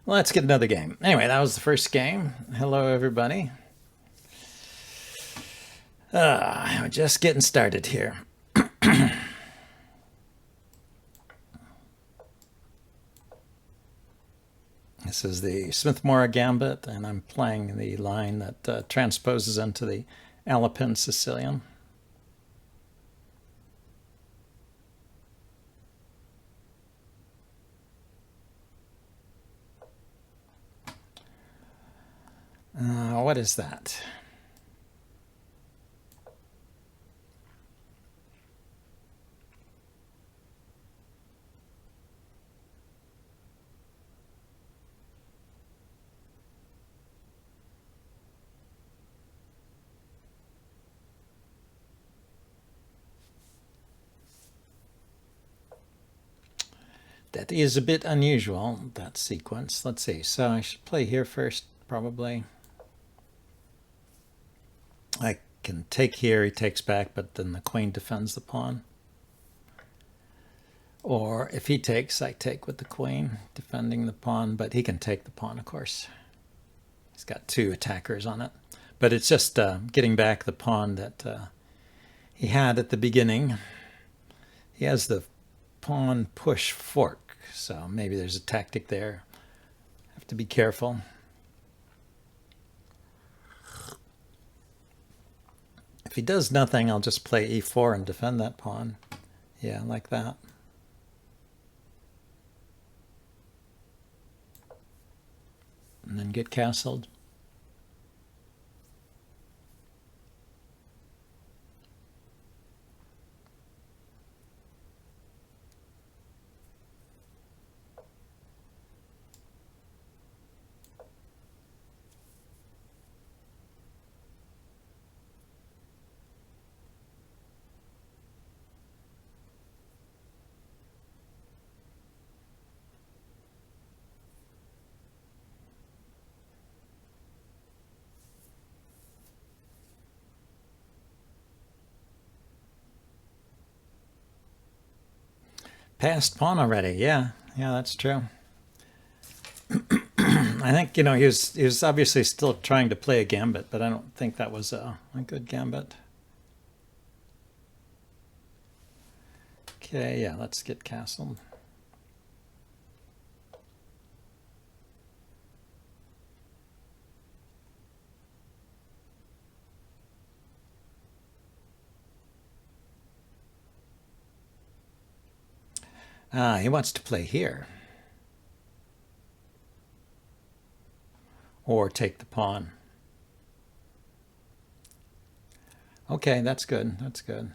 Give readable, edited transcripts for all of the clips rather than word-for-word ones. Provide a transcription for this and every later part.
Let's get another game. Anyway, that was the first game. Hello, everybody. We're just getting started here. This is the Smith-Morra Gambit, and I'm playing the line that transposes into the Alpine Sicilian. What is that? That is a bit unusual, that sequence. Let's see. So I should play here first, probably. I can take here, he takes back, but then the queen defends the pawn. Or if he takes, I take with the queen, defending the pawn, but he can take the pawn, of course. He's got two attackers on it. But it's just getting back the pawn that he had at the beginning. He has the pawn push fork, so maybe there's a tactic there. Have to be careful. If he does nothing, I'll just play e4 and defend that pawn. Yeah, like that. And then get castled. Passed pawn already. Yeah, that's true. I think, he was obviously still trying to play a gambit, but I don't think that was a good gambit. Okay, yeah, let's get castled. He wants to play here. Or take the pawn. Okay, that's good. That's good.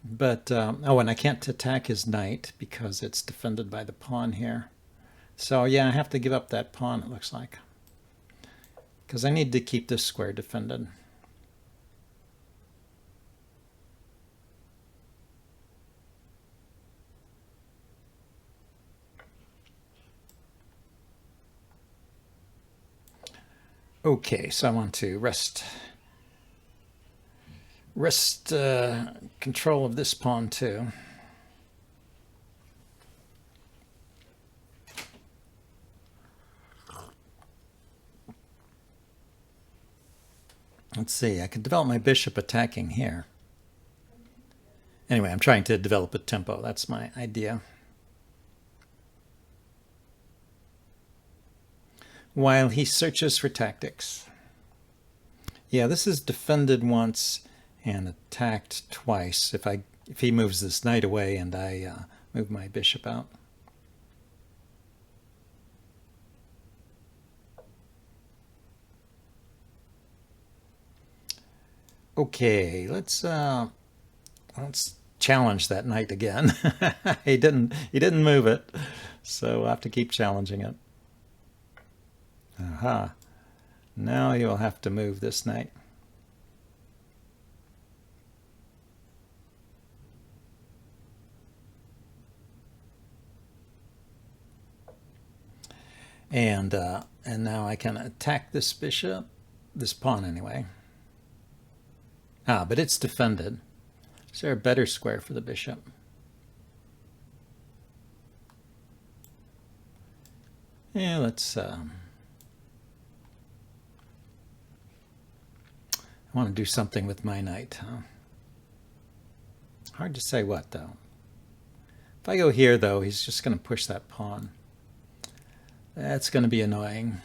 But, and I can't attack his knight because it's defended by the pawn here. So, yeah, I have to give up that pawn, it looks like. Because I need to keep this square defended. Okay, so I want to wrest control of this pawn too. Let's see, I can develop my bishop attacking here. Anyway, I'm trying to develop a tempo. That's my idea. While he searches for tactics. Yeah, this is defended once and attacked twice if he moves this knight away and I move my bishop out. Okay, let's challenge that knight again. he didn't move it, so we'll have to keep challenging it. Aha. Now you'll have to move this knight. And now I can attack this bishop, this pawn anyway. But it's defended. Is there a better square for the bishop? Yeah, let's... I want to do something with my knight. Huh? Hard to say what, though. If I go here, though, he's just going to push that pawn. That's going to be annoying.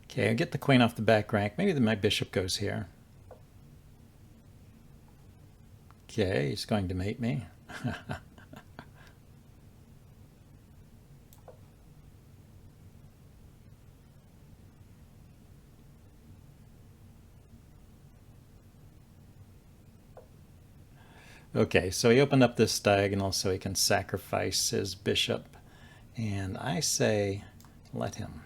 Okay, I'll get the queen off the back rank. Maybe my bishop goes here. Okay, he's going to mate me. Okay, so he opened up this diagonal so he can sacrifice his bishop. And I say, let him.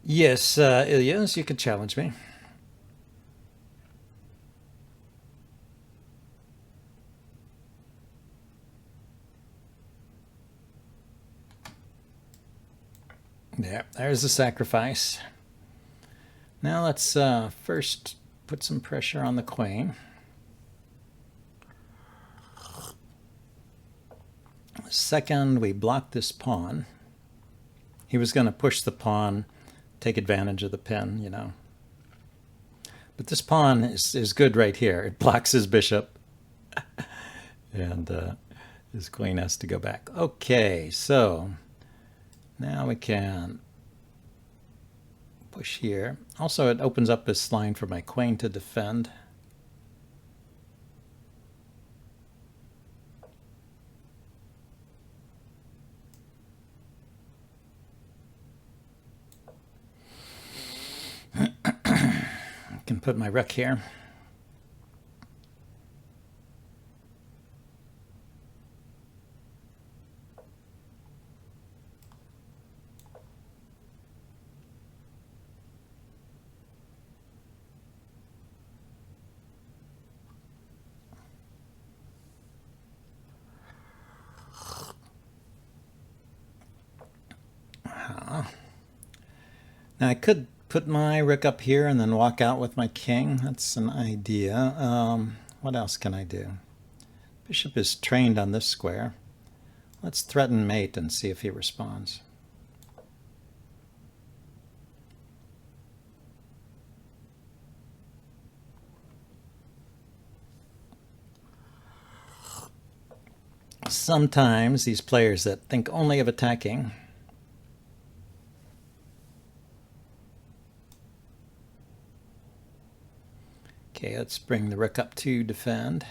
Yes, Ilyas, you can challenge me. There's the sacrifice. Now let's first put some pressure on the queen. Second, we block this pawn. He was going to push the pawn, take advantage of the pin, you know. But this pawn is good right here. It blocks his bishop. And his queen has to go back. Okay, so now we can push here. Also, it opens up this line for my queen to defend. I can put my rook here. Now I could put my rook up here and then walk out with my king. That's an idea. What else can I do? Bishop is trained on this square. Let's threaten mate and see if he responds. Sometimes these players that think only of attacking Okay, let's bring the rook up to defend.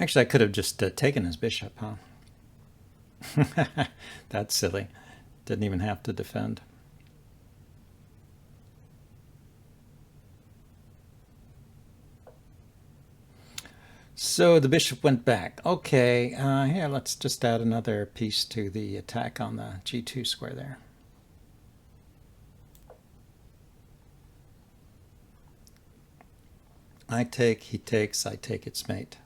Actually, I could have just taken his bishop, huh? That's silly. Didn't even have to defend. So the bishop went back. Okay, here, let's just add another piece to the attack on the g2 square there. I take, he takes, I take its mate.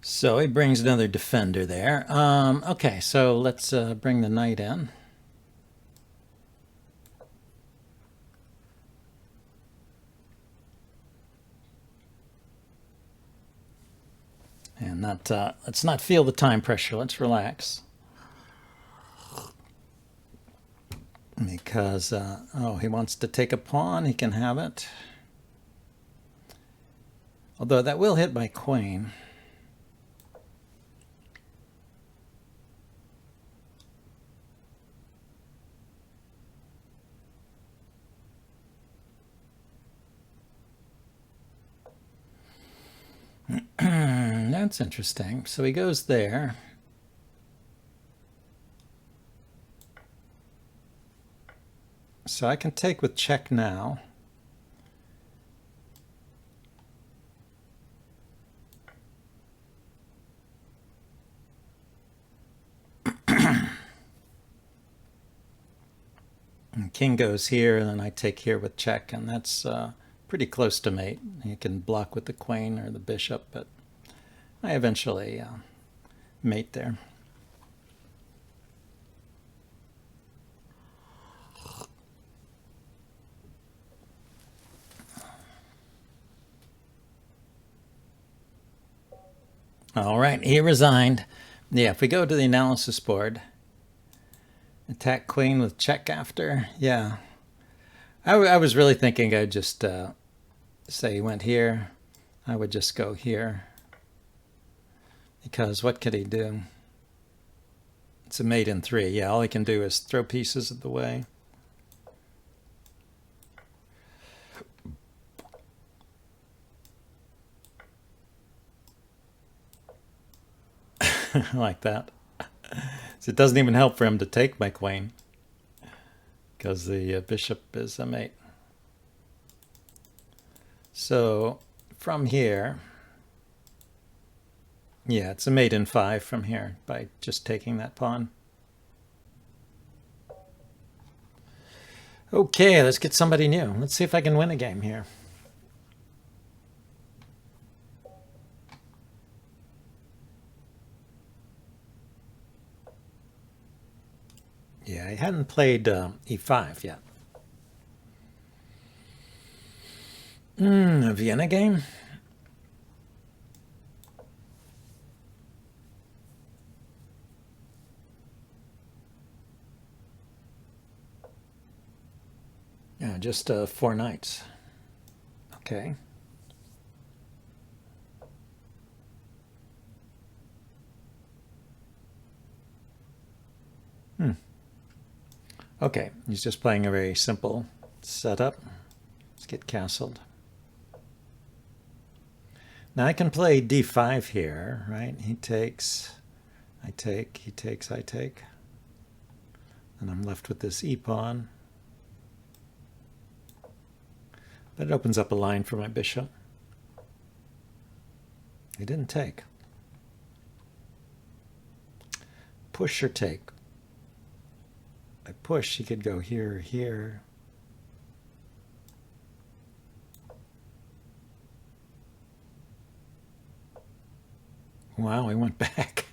So he brings another defender there. Okay, so let's bring the knight in. And let's not feel the time pressure. Let's relax. Because, oh, he wants to take a pawn. He can have it. Although that will hit my queen. That's interesting. So he goes there. So I can take with check now. And king goes here, and then I take here with check, and that's pretty close to mate. You can block with the queen or the bishop, but I eventually mate there. All right, he resigned. Yeah, if we go to the analysis board, attack queen with check after. Yeah, I was really thinking I'd just say he went here. I would just go here. Because what could he do? It's a mate in 3. Yeah, all he can do is throw pieces of the way. Like that. So it doesn't even help for him to take my queen, because the bishop is a mate. So from here, yeah, it's a mate in 5 from here by just taking that pawn. Okay, let's get somebody new. Let's see if I can win a game here. Yeah, I hadn't played e5 yet. A Vienna game? Yeah, just 4 knights. Okay. Okay, he's just playing a very simple setup. Let's get castled. Now I can play d5 here, right? He takes, I take, he takes, I take. And I'm left with this e-pawn. But it opens up a line for my bishop. He didn't take. Push or take? I push, he could go here or here. Wow, he went back.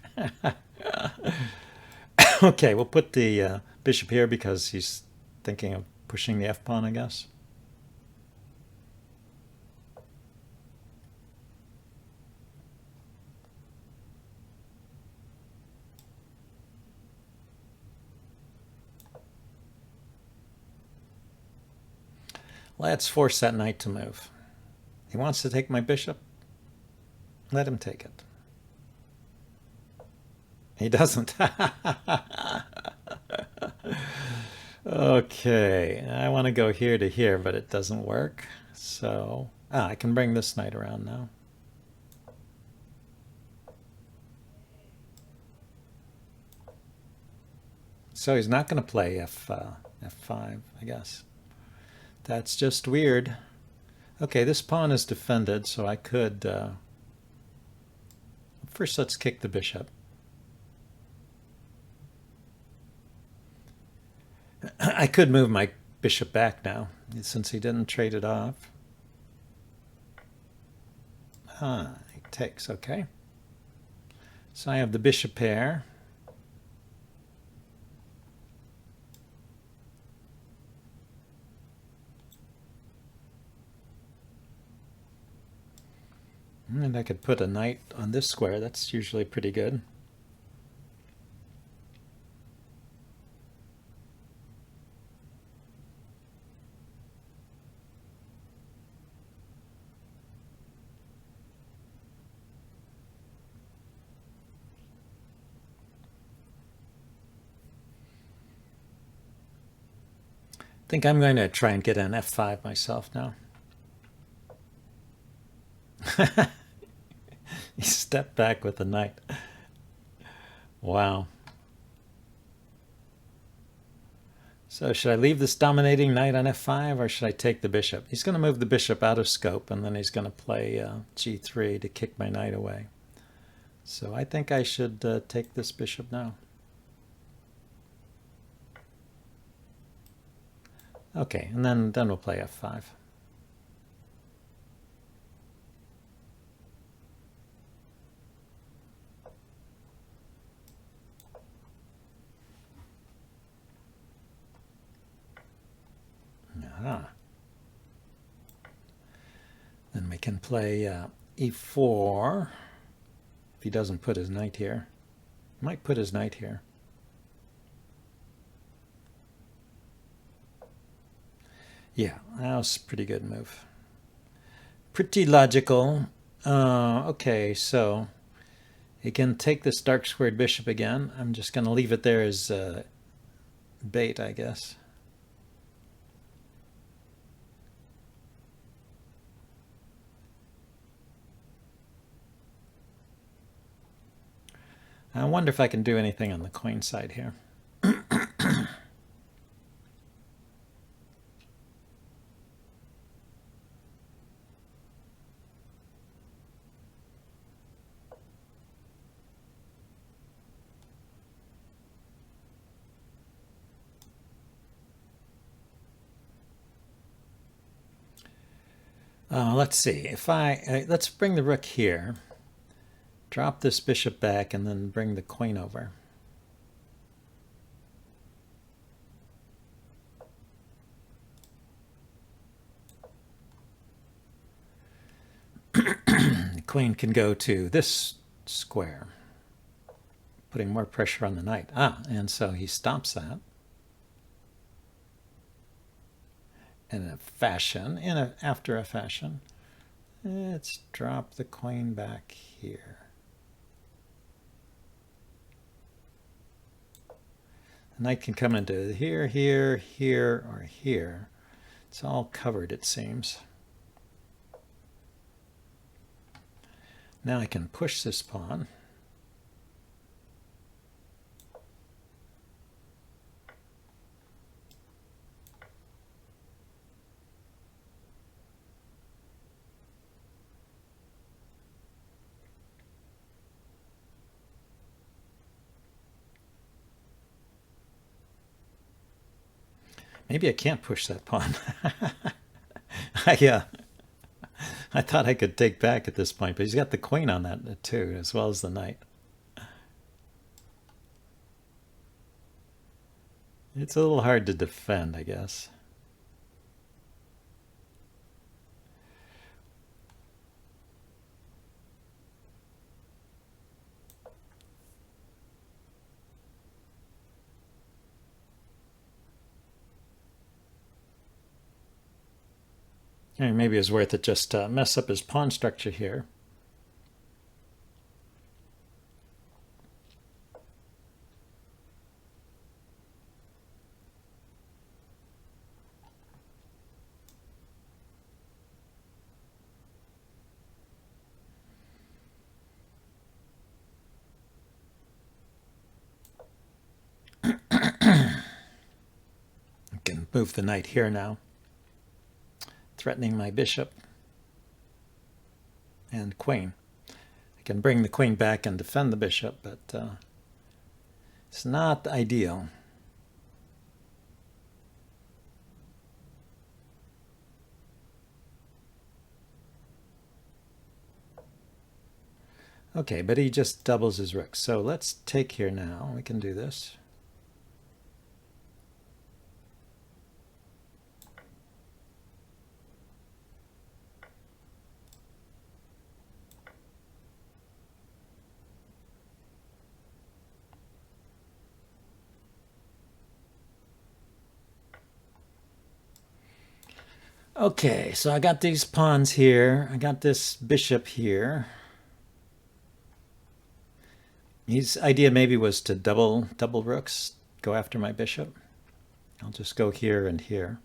Okay, we'll put the bishop here because he's thinking of pushing the f-pawn, I guess. Let's force that knight to move. He wants to take my bishop. Let him take it. He doesn't. Okay, I want to go here to here, but it doesn't work. So, I can bring this knight around now. So he's not going to play f5, I guess. That's just weird. Okay, this pawn is defended, so I could... first, let's kick the bishop. I could move my bishop back now, since he didn't trade it off. He takes, okay. So I have the bishop pair. And I could put a knight on this square. That's usually pretty good. I think I'm going to try and get an f5 myself now. He stepped back with the knight. Wow. So should I leave this dominating knight on f5 or should I take the bishop? He's going to move the bishop out of scope and then he's going to play g3 to kick my knight away. So I think I should take this bishop now. Okay, and then we'll play f5. Aha. Then we can play e4 if he doesn't put his knight here. He might put his knight here. Yeah, that was a pretty good move. Pretty logical. Okay, so he can take this dark squared bishop again. I'm just going to leave it there as bait, I guess. I wonder if I can do anything on the queen side here. Let's see. If let's bring the rook here, drop this bishop back, and then bring the queen over. The queen can go to this square, putting more pressure on the knight. And so he stops that. In a fashion, after a fashion. Let's drop the queen back here. The knight can come into here, here, here, or here. It's all covered, it seems. Now I can push this pawn. Maybe I can't push that pawn. I thought I could take back at this point, but he's got the queen on that too, as well as the knight. It's a little hard to defend, I guess. Maybe it's worth it just to mess up his pawn structure here. I can move the knight here now, threatening my bishop and queen. I can bring the queen back and defend the bishop, but it's not ideal. Okay, but he just doubles his rook. So let's take here now. We can do this. Okay, so I got these pawns here. I got this bishop here. His idea maybe was to double rooks, go after my bishop. I'll just go here and here.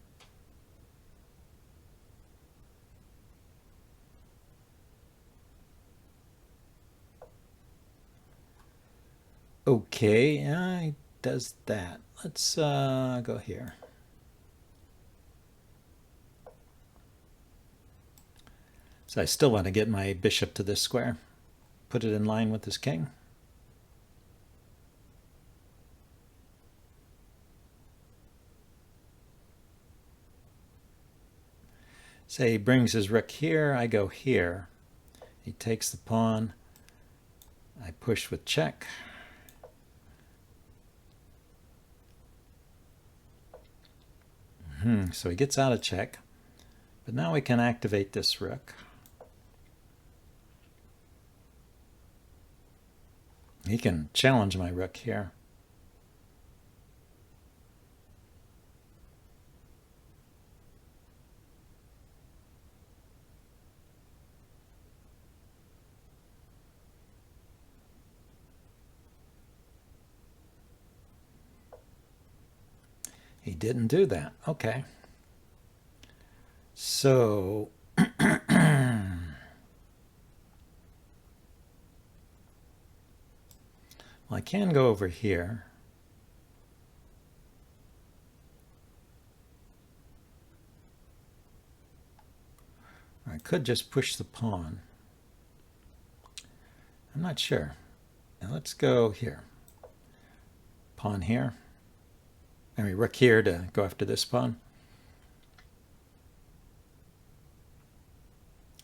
Okay, I does that. Let's go here. So I still want to get my bishop to this square. Put it in line with this king. Say he brings his rook here, I go here. He takes the pawn. I push with check. So he gets out of check. But now we can activate this rook. He can challenge my rook here. He didn't do that. Okay. So well, I can go over here. Or I could just push the pawn. I'm not sure. Now let's go here. Pawn here. I mean, rook here to go after this pawn.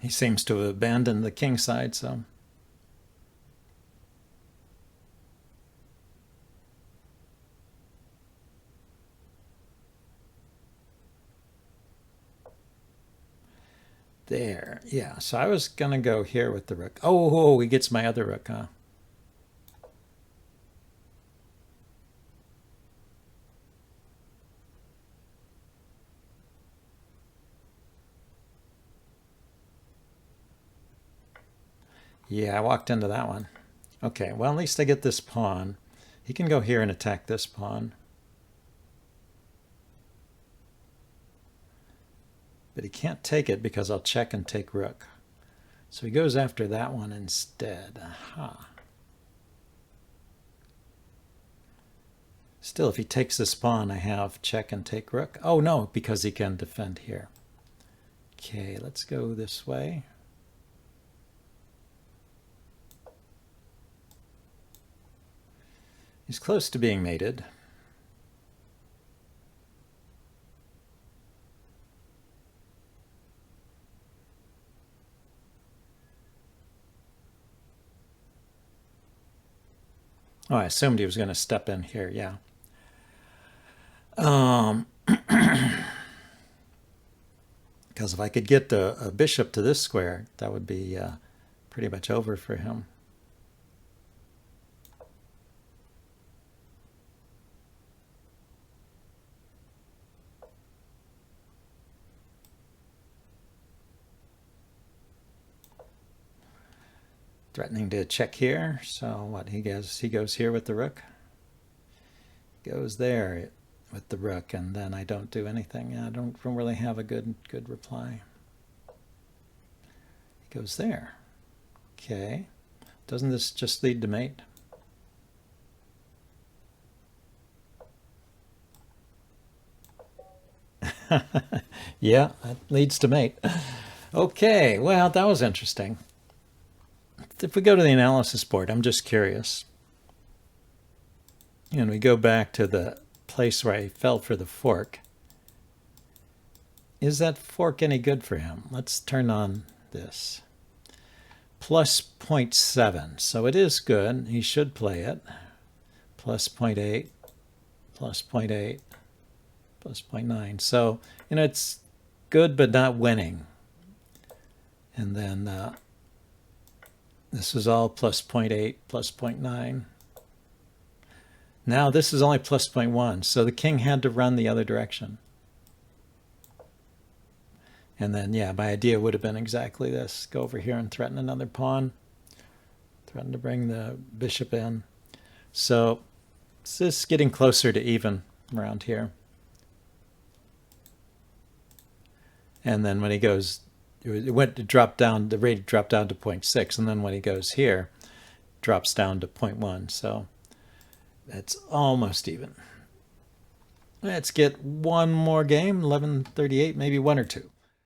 He seems to have abandoned the king side, so. There, yeah. So I was going to go here with the rook. Oh, he gets my other rook, huh? Yeah, I walked into that one. Okay, well, at least I get this pawn. He can go here and attack this pawn. But he can't take it because I'll check and take rook. So he goes after that one instead. Aha. Still, if he takes this pawn, I have check and take rook. Oh, no, because he can defend here. Okay, let's go this way. He's close to being mated. Oh, I assumed he was going to step in here, yeah. Because if I could get a bishop to this square, that would be pretty much over for him. Threatening to check here. So what, he goes here with the rook. Goes there with the rook, and then I don't do anything. I don't really have a good reply. He goes there. Okay. Doesn't this just lead to mate? Yeah, that leads to mate. Okay, well, that was interesting. If we go to the analysis board, I'm just curious. And we go back to the place where I fell for the fork. Is that fork any good for him? Let's turn on this. Plus 0.7, so it is good. He should play it. Plus 0.8, plus 0.8, plus 0.9. So, it's good but not winning. And then this is all plus 0.8, plus 0.9. Now this is only plus 0.1, so the king had to run the other direction. And then, yeah, my idea would have been exactly this. Go over here and threaten another pawn. Threaten to bring the bishop in. So it's just getting closer to even around here. And then when he goes, it dropped down, the rate dropped down to 0.6, and then when he goes here, drops down to 0.1. So That's almost even. Let's get one more game, 11:38, maybe one or two.